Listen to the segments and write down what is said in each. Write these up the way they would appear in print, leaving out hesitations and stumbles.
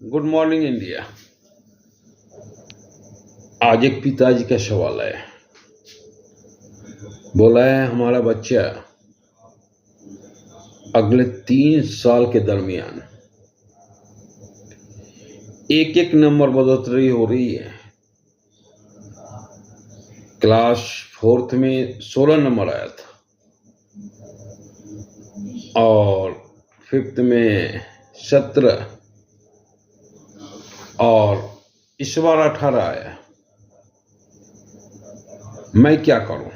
Good morning India. आज एक पिताजी का सवाल है। बोला है हमारा बच्चा अगले 3 साल के दरमियान एक नंबर बढ़ोतरी हो रही है। क्लास 4th में 16 नंबर आया था और 5th में 17 और इस बार 18 आया। मैं क्या करूं?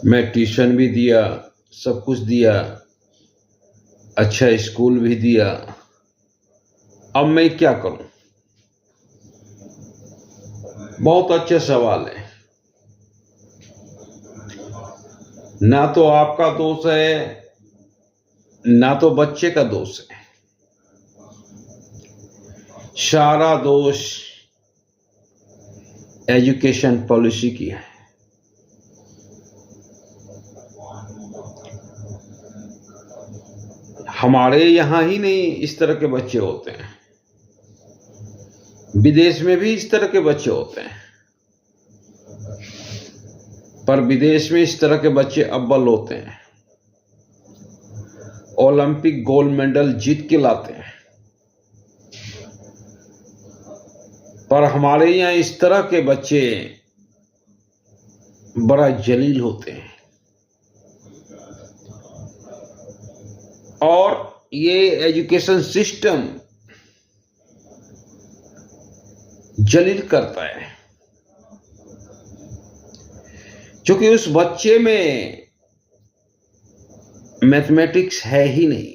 मैं ट्यूशन भी दिया, सब कुछ दिया, अच्छा स्कूल भी दिया, अब मैं क्या करूं? बहुत अच्छा सवाल है। ना तो आपका दोष है ना तो बच्चे का दोष है, सारा दोष एजुकेशन पॉलिसी की है। हमारे यहां ही नहीं इस तरह के बच्चे होते हैं, विदेश में भी इस तरह के बच्चे होते हैं, पर विदेश में इस तरह के बच्चे अव्वल होते हैं, ओलंपिक गोल्ड मेडल जीत के लाते हैं। पर हमारे यहाँ इस तरह के बच्चे बड़ा जलील होते हैं और ये एजुकेशन सिस्टम जलील करता है, क्योंकि उस बच्चे में मैथमेटिक्स है ही नहीं,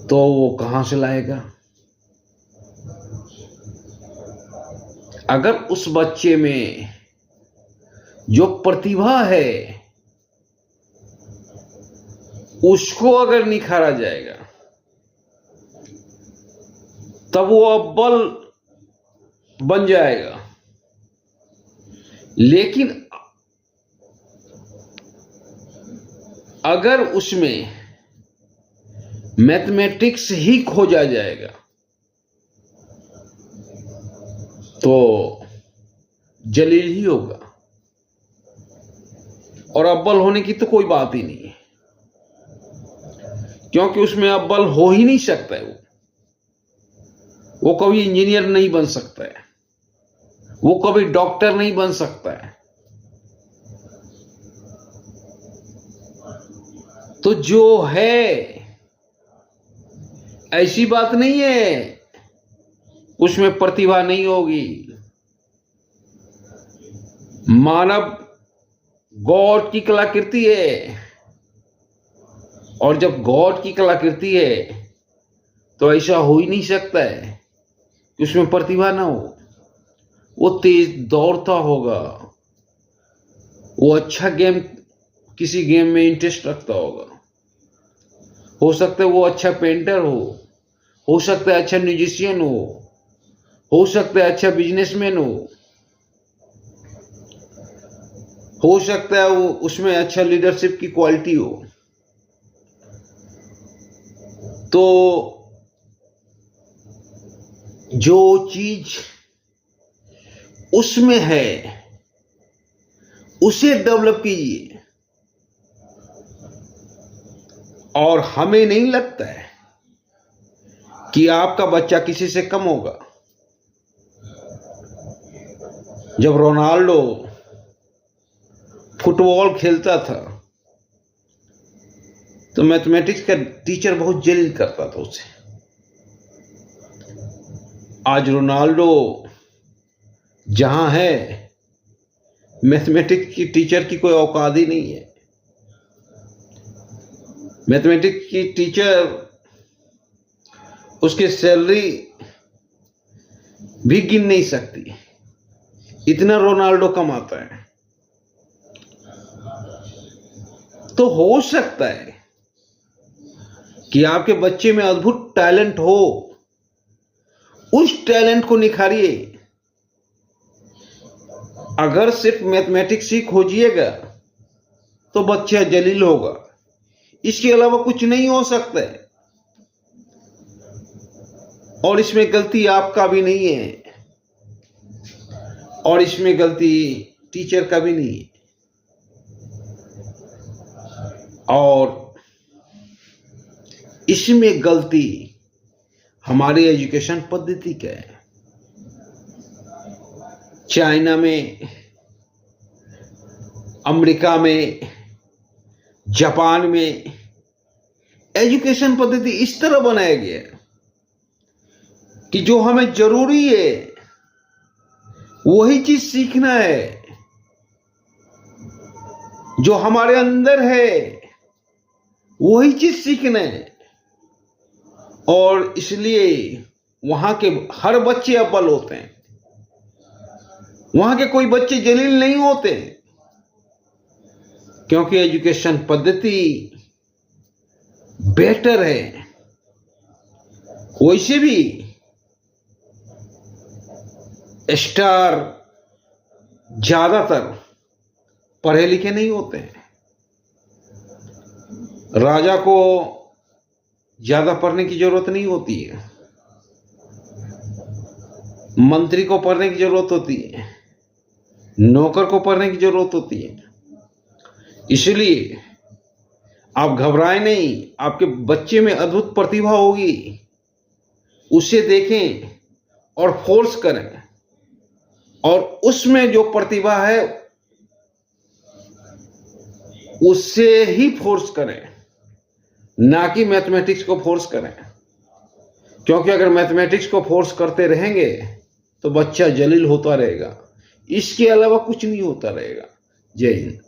तो वो कहां से लाएगा? अगर उस बच्चे में जो प्रतिभा है उसको अगर निखारा जाएगा तब वो अव्वल बन जाएगा। लेकिन अगर उसमें मैथमेटिक्स ही खोजा जाएगा तो जलील ही होगा और अव्वल होने की तो कोई बात ही नहीं है, क्योंकि उसमें अव्वल हो ही नहीं सकता है। वो कभी इंजीनियर नहीं बन सकता है, वो कभी डॉक्टर नहीं बन सकता है। तो जो है ऐसी बात नहीं है उसमें प्रतिभा नहीं होगी। मानव गॉड की कलाकृति है और जब गॉड की कलाकृति है तो ऐसा हो ही नहीं सकता है कि उसमें प्रतिभा ना हो। वो तेज दौड़ता होगा, वो अच्छा गेम, किसी गेम में इंटरेस्ट रखता होगा, हो सकता है वो अच्छा पेंटर हो सकता है अच्छा म्यूजिशियन हो सकता है अच्छा बिजनेसमैन हो सकता है वो उसमें अच्छा लीडरशिप की क्वालिटी हो। तो जो चीज उसमें है उसे डेवलप कीजिए। और हमें नहीं लगता है कि आपका बच्चा किसी से कम होगा। जब रोनाल्डो फुटबॉल खेलता था तो मैथमेटिक्स का टीचर बहुत जलील करता था उसे। आज रोनाल्डो जहां है मैथमेटिक्स की टीचर की कोई औकात ही नहीं है। मैथमेटिक्स की टीचर उसकी सैलरी भी गिन नहीं सकती, इतना रोनाल्डो कमाता है। तो हो सकता है कि आपके बच्चे में अद्भुत टैलेंट हो, उस टैलेंट को निखारिए। अगर सिर्फ मैथमेटिक्स ही खोजिएगा तो बच्चा जलील होगा। इसके अलावा कुछ नहीं हो सकता है। और इसमें गलती आपका भी नहीं है, और इसमें गलती टीचर का भी नहीं है, और इसमें गलती हमारी एजुकेशन पद्धति का है। चाइना में, अमेरिका में, जापान में एजुकेशन पद्धति इस तरह बनाया गया है कि जो हमें जरूरी है वही चीज सीखना है, जो हमारे अंदर है वही चीज सीखना है। और इसलिए वहां के हर बच्चे अव्वल होते हैं, वहां के कोई बच्चे जलील नहीं होते, क्योंकि एजुकेशन पद्धति बेटर है। वैसे भी स्टार ज्यादातर पढ़े लिखे नहीं होते हैं। राजा को ज्यादा पढ़ने की जरूरत नहीं होती है, मंत्री को पढ़ने की जरूरत होती है, नौकर को पढ़ने की जरूरत होती है। इसलिए आप घबराएं नहीं, आपके बच्चे में अद्भुत प्रतिभा होगी, उसे देखें और फोर्स करें, और उसमें जो प्रतिभा है उससे ही फोर्स करें, ना कि मैथमेटिक्स को फोर्स करें। क्योंकि अगर मैथमेटिक्स को फोर्स करते रहेंगे तो बच्चा जलील होता रहेगा, इसके अलावा कुछ नहीं होता रहेगा। जय हिंद।